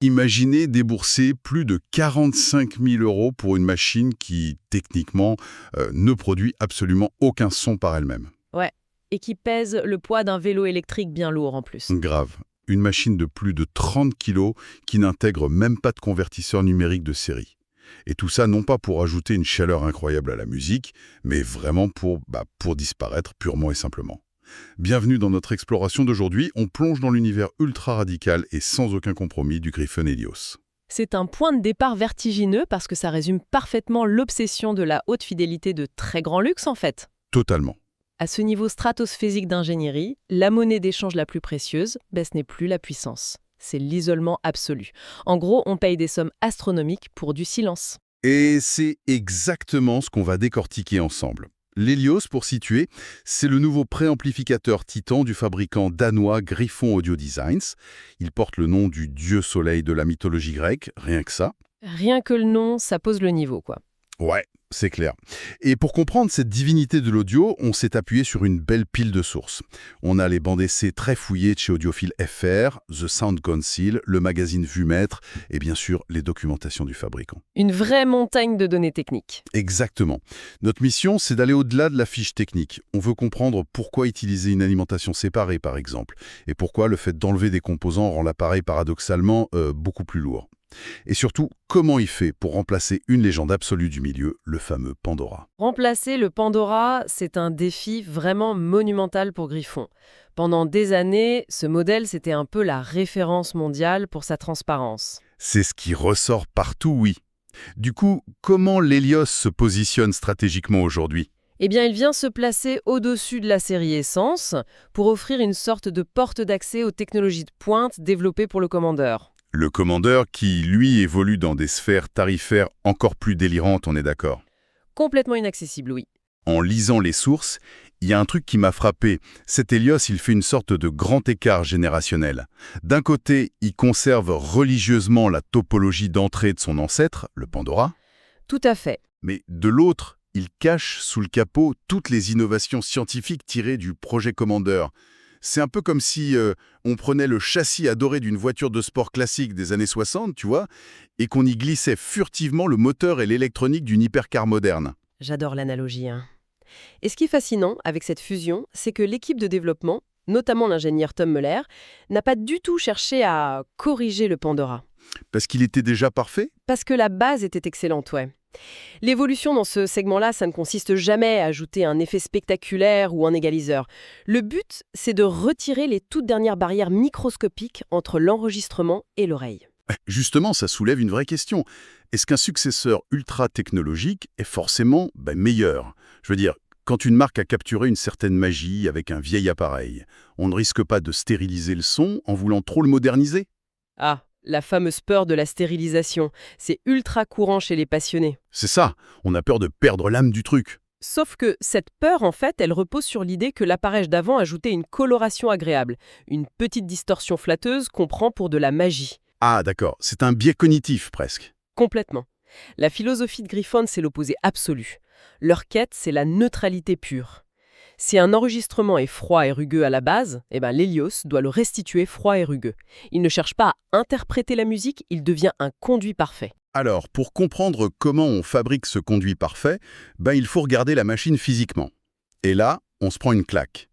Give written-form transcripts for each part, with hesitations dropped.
Imaginez débourser plus de 45 000 euros pour une machine qui, techniquement, ne produit absolument aucun son par elle-même. Ouais. Et qui pèse le poids d'un vélo électrique bien lourd en plus. Grave. Une machine de plus de 30 kilos qui n'intègre même pas de convertisseur numérique de série. Et tout ça non pas pour ajouter une chaleur incroyable à la musique, mais vraiment pour disparaître purement et simplement. Bienvenue dans notre exploration d'aujourd'hui. On plonge dans l'univers ultra radical et sans aucun compromis du Griffon Helios. C'est un point de départ vertigineux parce que ça résume parfaitement l'obsession de la haute fidélité de très grand luxe en fait. Totalement. À ce niveau stratosphérique d'ingénierie, la monnaie d'échange la plus précieuse, ce n'est plus la puissance. C'est l'isolement absolu. En gros, on paye des sommes astronomiques pour du silence. Et c'est exactement ce qu'on va décortiquer ensemble. L'Helios, pour situer, c'est le nouveau préamplificateur Titan du fabricant danois Griffon Audio Designs. Il porte le nom du dieu soleil de la mythologie grecque, rien que ça. Rien que le nom, ça pose le niveau, quoi. Ouais, c'est clair. Et pour comprendre cette divinité de l'audio, on s'est appuyé sur une belle pile de sources. On a les bandes essais très fouillées de chez Audiophile FR, The Sound Council, le magazine Vumètre et bien sûr les documentations du fabricant. Une vraie montagne de données techniques. Exactement. Notre mission, c'est d'aller au-delà de la fiche technique. On veut comprendre pourquoi utiliser une alimentation séparée, par exemple, et pourquoi le fait d'enlever des composants rend l'appareil paradoxalement beaucoup plus lourd. Et surtout, comment il fait pour remplacer une légende absolue du milieu, le fameux Pandora. Remplacer le Pandora, c'est un défi vraiment monumental pour Griffon. Pendant des années, ce modèle, c'était un peu la référence mondiale pour sa transparence. C'est ce qui ressort partout, oui. Du coup, comment l'Helios se positionne stratégiquement aujourd'hui ? Eh bien, il vient se placer au-dessus de la série Essence pour offrir une sorte de porte d'accès aux technologies de pointe développées pour le Commander. Le Commander qui, lui, évolue dans des sphères tarifaires encore plus délirantes, on est d'accord. Complètement inaccessible, oui. En lisant les sources, il y a un truc qui m'a frappé. Cet Helios, il fait une sorte de grand écart générationnel. D'un côté, il conserve religieusement la topologie d'entrée de son ancêtre, le Pandora. Tout à fait. Mais de l'autre, il cache sous le capot toutes les innovations scientifiques tirées du projet Commander. C'est un peu comme si on prenait le châssis adoré d'une voiture de sport classique des années 60, tu vois, et qu'on y glissait furtivement le moteur et l'électronique d'une hypercar moderne. J'adore l'analogie, hein. Et ce qui est fascinant avec cette fusion, c'est que l'équipe de développement, notamment l'ingénieur Tom Muller, n'a pas du tout cherché à corriger le Pandora. Parce qu'il était déjà parfait ? Parce que la base était excellente, ouais. L'évolution dans ce segment-là, ça ne consiste jamais à ajouter un effet spectaculaire ou un égaliseur. Le but, c'est de retirer les toutes dernières barrières microscopiques entre l'enregistrement et l'oreille. Justement, ça soulève une vraie question. Est-ce qu'un successeur ultra technologique est forcément meilleur ? Je veux dire, quand une marque a capturé une certaine magie avec un vieil appareil, on ne risque pas de stériliser le son en voulant trop le moderniser ? Ah, la fameuse peur de la stérilisation. C'est ultra courant chez les passionnés. C'est ça, on a peur de perdre l'âme du truc. Sauf que cette peur, en fait, elle repose sur l'idée que l'appareil d'avant ajoutait une coloration agréable, une petite distorsion flatteuse qu'on prend pour de la magie. Ah d'accord, c'est un biais cognitif presque. Complètement. La philosophie de Griffon, c'est l'opposé absolu. Leur quête, c'est la neutralité pure. Si un enregistrement est froid et rugueux à la base, l'Helios doit le restituer froid et rugueux. Il ne cherche pas à interpréter la musique, il devient un conduit parfait. Alors, pour comprendre comment on fabrique ce conduit parfait, il faut regarder la machine physiquement. Et là, on se prend une claque.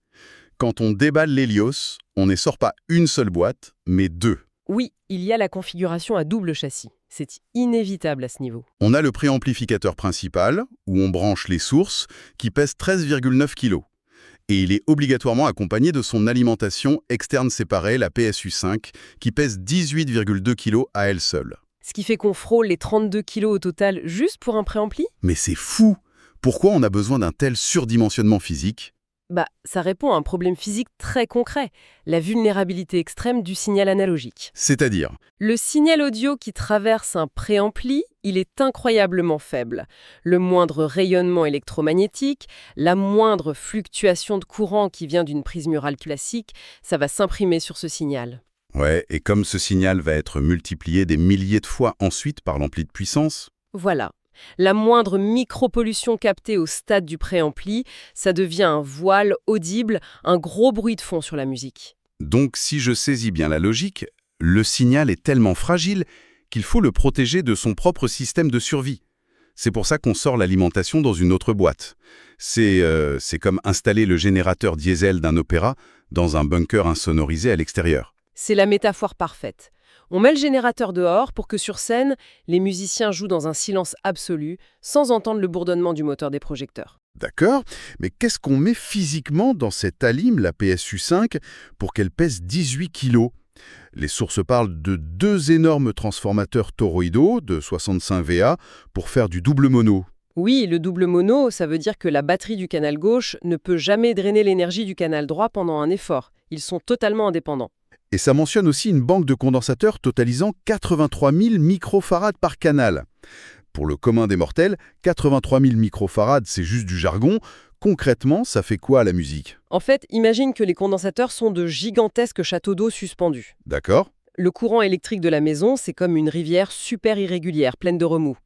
Quand on déballe l'Helios, on ne sort pas une seule boîte, mais deux. Oui, il y a la configuration à double châssis. C'est inévitable à ce niveau. On a le préamplificateur principal, où on branche les sources, qui pèse 13,9 kg. Et il est obligatoirement accompagné de son alimentation externe séparée, la PSU5, qui pèse 18,2 kg à elle seule. Ce qui fait qu'on frôle les 32 kg au total juste pour un préampli ? Mais c'est fou! Pourquoi on a besoin d'un tel surdimensionnement physique ? Ça répond à un problème physique très concret, la vulnérabilité extrême du signal analogique. C'est-à-dire ? Le signal audio qui traverse un préampli, il est incroyablement faible. Le moindre rayonnement électromagnétique, la moindre fluctuation de courant qui vient d'une prise murale classique, ça va s'imprimer sur ce signal. Ouais, et comme ce signal va être multiplié des milliers de fois ensuite par l'ampli de puissance ? Voilà. La moindre micropollution captée au stade du préampli, ça devient un voile audible, un gros bruit de fond sur la musique. Donc, si je saisis bien la logique, Le signal est tellement fragile qu'il faut le protéger de son propre système de survie. C'est pour ça qu'on sort l'alimentation dans une autre boîte. C'est comme installer le générateur diesel d'un opéra dans un bunker insonorisé à l'extérieur. C'est la métaphore parfaite. On met le générateur dehors pour que sur scène, les musiciens jouent dans un silence absolu, sans entendre le bourdonnement du moteur des projecteurs. D'accord, mais qu'est-ce qu'on met physiquement dans cette Alim, la PSU5, pour qu'elle pèse 18 kg? Les sources parlent de 2 énormes transformateurs toroïdaux de 65 VA pour faire du double mono. Oui, le double mono, ça veut dire que la batterie du canal gauche ne peut jamais drainer l'énergie du canal droit pendant un effort. Ils sont totalement indépendants. Et ça mentionne aussi une banque de condensateurs totalisant 83 000 microfarads par canal. Pour le commun des mortels, 83 000 microfarads, c'est juste du jargon. Concrètement, ça fait quoi à la musique? En fait, imagine que les condensateurs sont de gigantesques châteaux d'eau suspendus. D'accord? Le courant électrique de la maison, c'est comme une rivière super irrégulière, pleine de remous.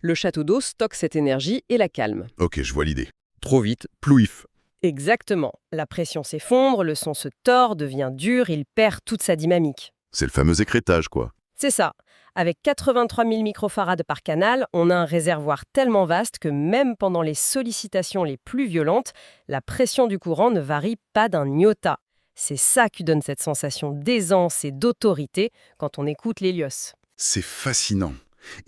Le château d'eau stocke cette énergie et la calme. Ok, je vois l'idée. Trop vite, plouif. Exactement. La pression s'effondre, le son se tord, devient dur, il perd toute sa dynamique. C'est le fameux écrêtage, quoi. C'est ça. Avec 83 000 microfarads par canal, on a un réservoir tellement vaste que même pendant les sollicitations les plus violentes, la pression du courant ne varie pas d'un iota. C'est ça qui donne cette sensation d'aisance et d'autorité quand on écoute l'Hélios. C'est fascinant.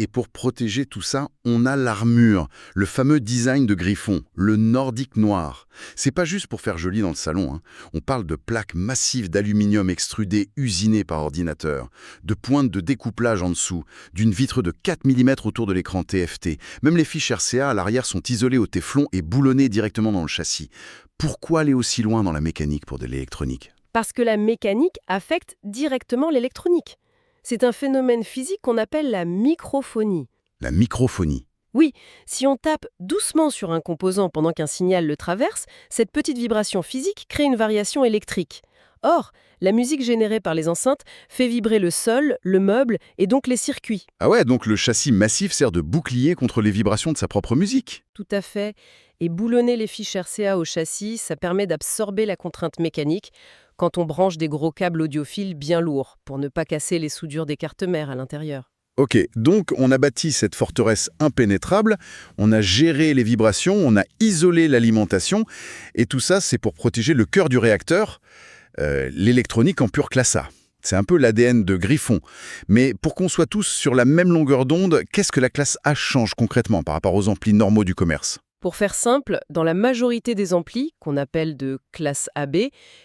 Et pour protéger tout ça, on a l'armure, le fameux design de Griffon, le nordique noir. C'est pas juste pour faire joli dans le salon, hein. On parle de plaques massives d'aluminium extrudées usinées par ordinateur, de pointes de découplage en dessous, d'une vitre de 4 mm autour de l'écran TFT. Même les fiches RCA à l'arrière sont isolées au téflon et boulonnées directement dans le châssis. Pourquoi aller aussi loin dans la mécanique pour de l'électronique? Parce que la mécanique affecte directement l'électronique. C'est un phénomène physique qu'on appelle la microphonie. La microphonie. Oui, si on tape doucement sur un composant pendant qu'un signal le traverse, cette petite vibration physique crée une variation électrique. Or, la musique générée par les enceintes fait vibrer le sol, le meuble et donc les circuits. Ah ouais, donc le châssis massif sert de bouclier contre les vibrations de sa propre musique. Tout à fait. Et boulonner les fiches RCA au châssis, ça permet d'absorber la contrainte mécanique quand on branche des gros câbles audiophiles bien lourds, pour ne pas casser les soudures des cartes mères à l'intérieur. Ok, donc on a bâti cette forteresse impénétrable, on a géré les vibrations, on a isolé l'alimentation, et tout ça c'est pour protéger le cœur du réacteur, l'électronique en pure classe A. C'est un peu l'ADN de Griffon. Mais pour qu'on soit tous sur la même longueur d'onde, qu'est-ce que la classe A change concrètement par rapport aux amplis normaux du commerce? Pour faire simple, dans la majorité des amplis, qu'on appelle de classe AB,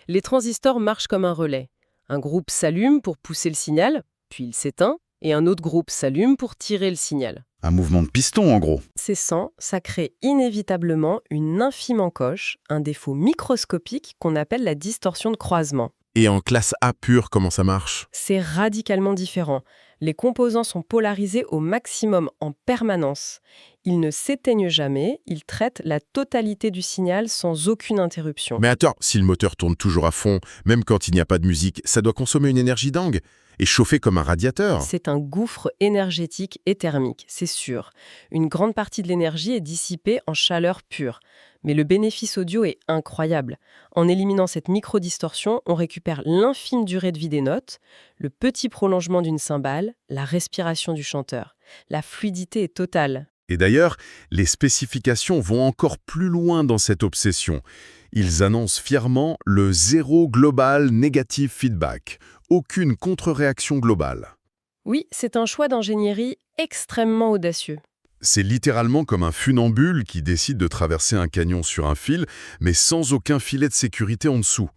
les transistors marchent comme un relais. Un groupe s'allume pour pousser le signal, puis il s'éteint, et un autre groupe s'allume pour tirer le signal. Un mouvement de piston en gros. Cessant, ça crée inévitablement une infime encoche, un défaut microscopique qu'on appelle la distorsion de croisement. Et en classe A pure, comment ça marche? C'est radicalement différent. Les composants sont polarisés au maximum en permanence. Ils ne s'éteignent jamais, ils traitent la totalité du signal sans aucune interruption. Mais attends, si le moteur tourne toujours à fond, même quand il n'y a pas de musique, ça doit consommer une énergie dingue et chauffer comme un radiateur. C'est un gouffre énergétique et thermique, c'est sûr. Une grande partie de l'énergie est dissipée en chaleur pure. Mais le bénéfice audio est incroyable. En éliminant cette microdistorsion, on récupère l'infime durée de vie des notes, le petit prolongement d'une cymbale, la respiration du chanteur. La fluidité est totale. Et d'ailleurs, les spécifications vont encore plus loin dans cette obsession. Ils annoncent fièrement le zéro global negative feedback. Aucune contre-réaction globale. Oui, c'est un choix d'ingénierie extrêmement audacieux. C'est littéralement comme un funambule qui décide de traverser un canyon sur un fil, mais sans aucun filet de sécurité en dessous.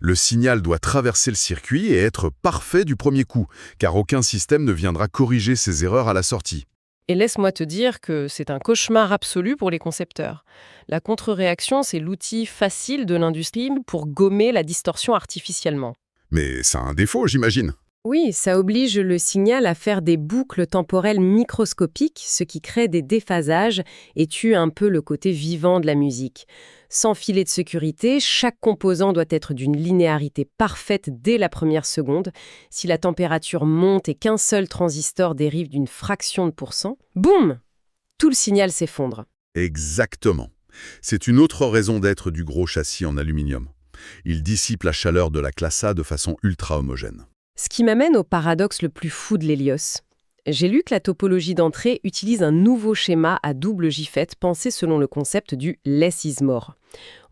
Le signal doit traverser le circuit et être parfait du premier coup, car aucun système ne viendra corriger ses erreurs à la sortie. Et laisse-moi te dire que c'est un cauchemar absolu pour les concepteurs. La contre-réaction, c'est l'outil facile de l'industrie pour gommer la distorsion artificiellement. Mais ça a un défaut, j'imagine. Oui, ça oblige le signal à faire des boucles temporelles microscopiques, ce qui crée des déphasages et tue un peu le côté vivant de la musique. Sans filet de sécurité, chaque composant doit être d'une linéarité parfaite dès la première seconde. Si la température monte et qu'un seul transistor dérive d'une fraction de pourcent, boum! Tout le signal s'effondre. Exactement. C'est une autre raison d'être du gros châssis en aluminium. Il dissipe la chaleur de la classe A de façon ultra homogène. Ce qui m'amène au paradoxe le plus fou de l'Hélios. J'ai lu que la topologie d'entrée utilise un nouveau schéma à double gifette pensé selon le concept du less is more.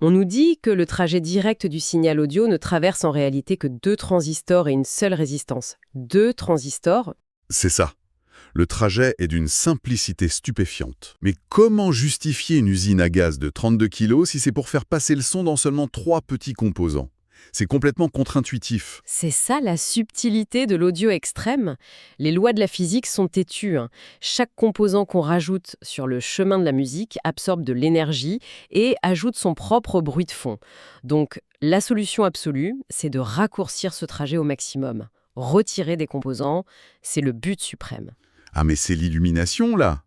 On nous dit que le trajet direct du signal audio ne traverse en réalité que 2 transistors et une seule résistance. 2 transistors? C'est ça. Le trajet est d'une simplicité stupéfiante. Mais comment justifier une usine à gaz de 32 kg si c'est pour faire passer le son dans seulement 3 petits composants? C'est complètement contre-intuitif. C'est ça la subtilité de l'audio extrême. Les lois de la physique sont têtues, hein. Chaque composant qu'on rajoute sur le chemin de la musique absorbe de l'énergie et ajoute son propre bruit de fond. Donc, la solution absolue, c'est de raccourcir ce trajet au maximum. Retirer des composants, c'est le but suprême. Ah mais c'est l'illumination là.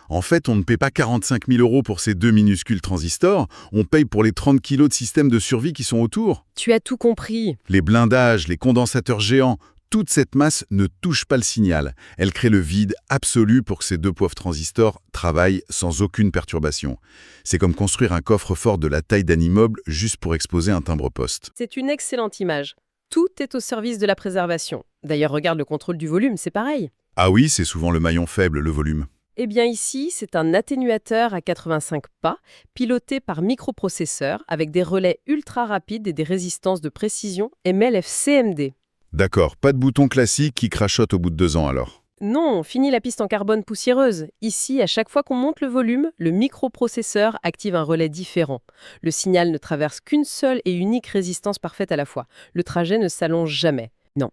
En fait, on ne paie pas 45 000 € pour ces 2 minuscules transistors, on paye pour les 30 kilos de système de survie qui sont autour. Tu as tout compris. Les blindages, les condensateurs géants, toute cette masse ne touche pas le signal. Elle crée le vide absolu pour que ces 2 pauvres transistors travaillent sans aucune perturbation. C'est comme construire un coffre-fort de la taille d'un immeuble juste pour exposer un timbre-poste. C'est une excellente image. Tout est au service de la préservation. D'ailleurs, regarde le contrôle du volume, c'est pareil. Ah oui, c'est souvent le maillon faible, le volume. Eh bien ici, c'est un atténuateur à 85 pas, piloté par microprocesseur, avec des relais ultra rapides et des résistances de précision MLF-CMD. D'accord, pas de bouton classique qui crachote au bout de 2 ans alors. Non, fini la piste en carbone poussiéreuse. Ici, à chaque fois qu'on monte le volume, le microprocesseur active un relais différent. Le signal ne traverse qu'une seule et unique résistance parfaite à la fois. Le trajet ne s'allonge jamais. Non.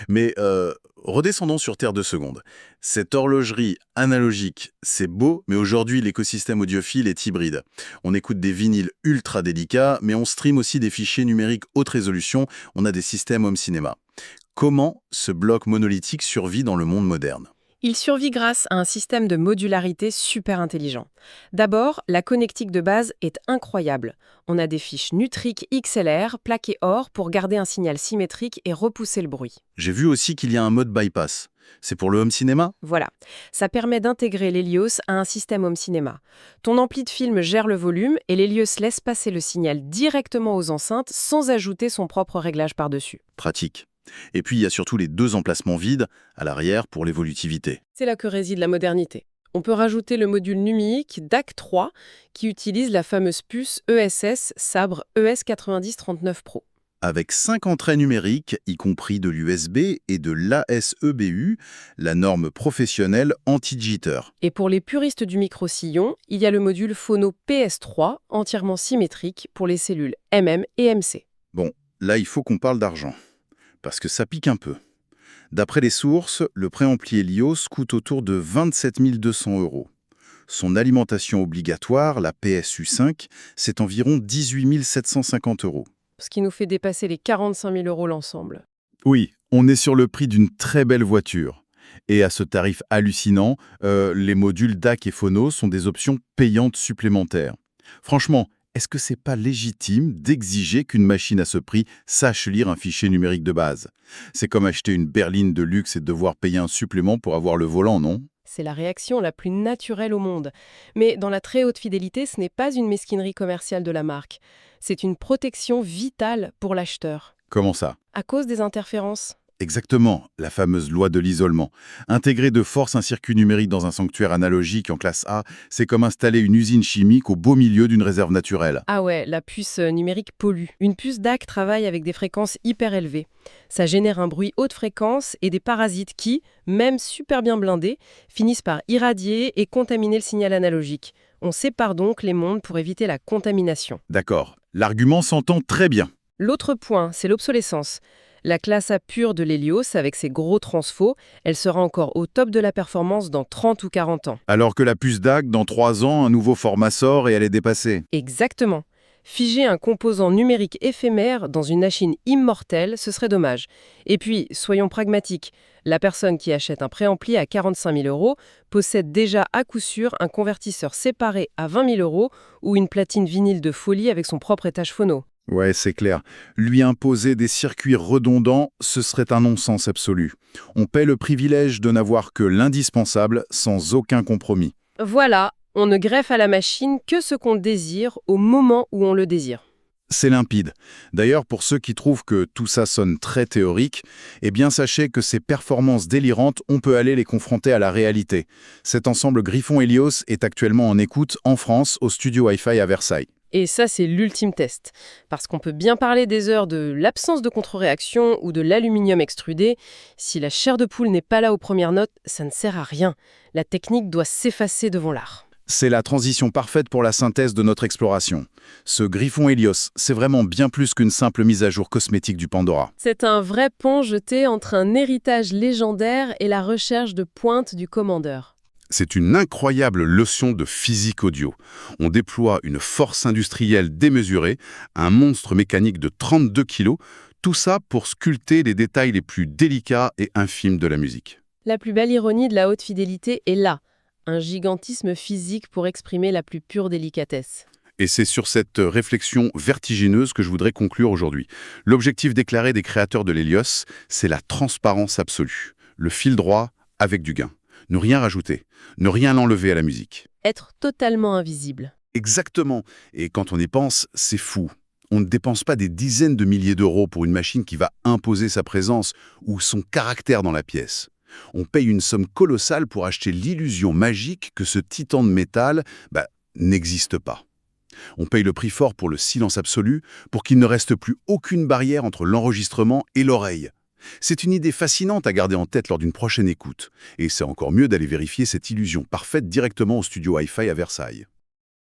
Mais redescendons sur Terre 2 secondes. Cette horlogerie analogique, c'est beau, mais aujourd'hui, l'écosystème audiophile est hybride. On écoute des vinyles ultra délicats, mais on stream aussi des fichiers numériques haute résolution, on a des systèmes home cinéma. Comment ce bloc monolithique survit dans le monde moderne ? Il survit grâce à un système de modularité super intelligent. D'abord, la connectique de base est incroyable. On a des fiches Nutric XLR plaquées or pour garder un signal symétrique et repousser le bruit. J'ai vu aussi qu'il y a un mode bypass. C'est pour le home cinéma ? Voilà, ça permet d'intégrer l'Hélios à un système home cinéma. Ton ampli de film gère le volume et l'Hélios laisse passer le signal directement aux enceintes sans ajouter son propre réglage par-dessus. Pratique. Et puis, il y a surtout les 2 emplacements vides à l'arrière pour l'évolutivité. C'est là que réside la modernité. On peut rajouter le module numérique DAC3 qui utilise la fameuse puce ESS Sabre ES9039 Pro. Avec 5 entrées numériques, y compris de l'USB et de l'ASEBU, la norme professionnelle anti-jitter. Et pour les puristes du micro-sillon, il y a le module Phono PS3 entièrement symétrique pour les cellules MM et MC. Bon, là, il faut qu'on parle d'argent. Parce que ça pique un peu. D'après les sources, le préampli Hélios coûte autour de 27 200 €. Son alimentation obligatoire, la PSU5, c'est environ 18 750 €. Ce qui nous fait dépasser les 45 000 € l'ensemble. Oui, on est sur le prix d'une très belle voiture. Et à ce tarif hallucinant, les modules DAC et Phono sont des options payantes supplémentaires. Franchement, est-ce que c'est pas légitime d'exiger qu'une machine à ce prix sache lire un fichier numérique de base? C'est comme acheter une berline de luxe et devoir payer un supplément pour avoir le volant, non? C'est la réaction la plus naturelle au monde. Mais dans la très haute fidélité, ce n'est pas une mesquinerie commerciale de la marque. C'est une protection vitale pour l'acheteur. Comment ça? À cause des interférences. Exactement, la fameuse loi de l'isolement. Intégrer de force un circuit numérique dans un sanctuaire analogique en classe A, c'est comme installer une usine chimique au beau milieu d'une réserve naturelle. Ah ouais, la puce numérique pollue. Une puce DAC travaille avec des fréquences hyper élevées. Ça génère un bruit haute fréquence et des parasites qui, même super bien blindés, finissent par irradier et contaminer le signal analogique. On sépare donc les mondes pour éviter la contamination. D'accord, l'argument s'entend très bien. L'autre point, c'est l'obsolescence. La classe A pure de l'Hélios, avec ses gros transfos, elle sera encore au top de la performance dans 30 ou 40 ans. Alors que la puce DAC, dans 3 ans, un nouveau format sort et elle est dépassée. Exactement. Figer un composant numérique éphémère dans une machine immortelle, ce serait dommage. Et puis, soyons pragmatiques, la personne qui achète un préampli à 45 000 € possède déjà à coup sûr un convertisseur séparé à 20 000 € ou une platine vinyle de folie avec son propre étage phono. Ouais, c'est clair. Lui imposer des circuits redondants, ce serait un non-sens absolu. On paie le privilège de n'avoir que l'indispensable sans aucun compromis. Voilà, on ne greffe à la machine que ce qu'on désire au moment où on le désire. C'est limpide. D'ailleurs, pour ceux qui trouvent que tout ça sonne très théorique, eh bien sachez que ces performances délirantes, on peut aller les confronter à la réalité. Cet ensemble Griffon Helios est actuellement en écoute en France au studio Hi-Fi à Versailles. Et ça, c'est l'ultime test. Parce qu'on peut bien parler des heures de l'absence de contre-réaction ou de l'aluminium extrudé. Si la chair de poule n'est pas là aux premières notes, ça ne sert à rien. La technique doit s'effacer devant l'art. C'est la transition parfaite pour la synthèse de notre exploration. Ce Griffon Helios, c'est vraiment bien plus qu'une simple mise à jour cosmétique du Pandora. C'est un vrai pont jeté entre un héritage légendaire et la recherche de pointe du commandeur. C'est une incroyable leçon de physique audio. On déploie une force industrielle démesurée, un monstre mécanique de 32 kg, tout ça pour sculpter les détails les plus délicats et infimes de la musique. La plus belle ironie de la haute fidélité est là. Un gigantisme physique pour exprimer la plus pure délicatesse. Et c'est sur cette réflexion vertigineuse que je voudrais conclure aujourd'hui. L'objectif déclaré des créateurs de l'Hélios, c'est la transparence absolue. Le fil droit avec du gain. Ne rien rajouter, ne rien enlever à la musique. Être totalement invisible. Exactement. Et quand on y pense, c'est fou. On ne dépense pas des dizaines de milliers d'euros pour une machine qui va imposer sa présence ou son caractère dans la pièce. On paye une somme colossale pour acheter l'illusion magique que ce titan de métal n'existe pas. On paye le prix fort pour le silence absolu, pour qu'il ne reste plus aucune barrière entre l'enregistrement et l'oreille. C'est une idée fascinante à garder en tête lors d'une prochaine écoute. Et c'est encore mieux d'aller vérifier cette illusion parfaite directement au studio Hi-Fi à Versailles.